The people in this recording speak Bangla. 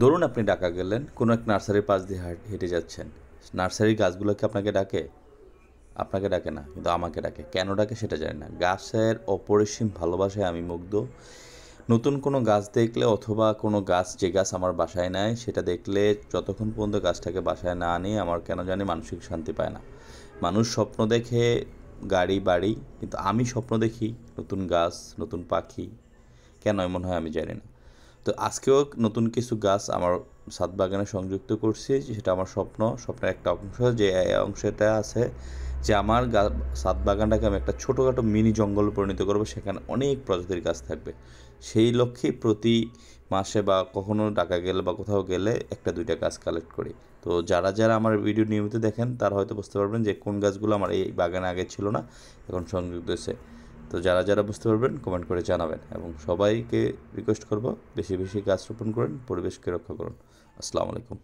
ধরুন আপনি ঢাকা গেলেন, কোনো এক নার্সারির পাশ দিয়ে হেঁটে যাচ্ছেন। নার্সারির গাছগুলো কি আপনাকে ডাকে? আপনাকে ডাকে না, কিন্তু আমাকে ডাকে। কেন ডাকে সেটা জানি না। গাছের অপরিসীম ভালোবাসায় আমি মুগ্ধ। নতুন কোনো গাছ দেখলে অথবা কোনো গাছ যে গাছ আমার বাসায় নেয় সেটা দেখলে যতক্ষণ পর্যন্ত গাছটাকে বাসায় না আনি আমার কেন জানি মানসিক শান্তি পায় না। মানুষ স্বপ্ন দেখে গাড়ি বাড়ি, কিন্তু আমি স্বপ্ন দেখি নতুন গাছ, নতুন পাখি। কেন এমন হয় আমি জানি না। তো আজকেও নতুন কিছু গাছ আমার ছাদ বাগানে সংযুক্ত করছি, সেটা আমার স্বপ্নের একটা অংশ। যে অংশটা আছে যে আমার ছাদ বাগানটাকে আমি একটা ছোটোখাটো মিনি জঙ্গল পরিণত করবো, সেখানে অনেক প্রজাতির গাছ থাকবে। সেই লক্ষ্যে প্রতি মাসে বা কখনো ঢাকা গেলে বা কোথাও গেলে একটা দুইটা গাছ কালেক্ট করি। তো যারা যারা আমার ভিডিও নিয়মিত দেখেন তারা হয়তো বুঝতে পারবেন যে কোন গাছগুলো আমার এই বাগানে আগে ছিল না, এখন সংযুক্ত হয়েছে। তো যারা যারা বুঝতে পারবেন কমেন্ট করে জানাবেন, এবং সবাইকে রিকোয়েস্ট করব বেশি বেশি গাছ রোপণ করেন, পরিবেশকে রক্ষা করুন। আসসালামু আলাইকুম।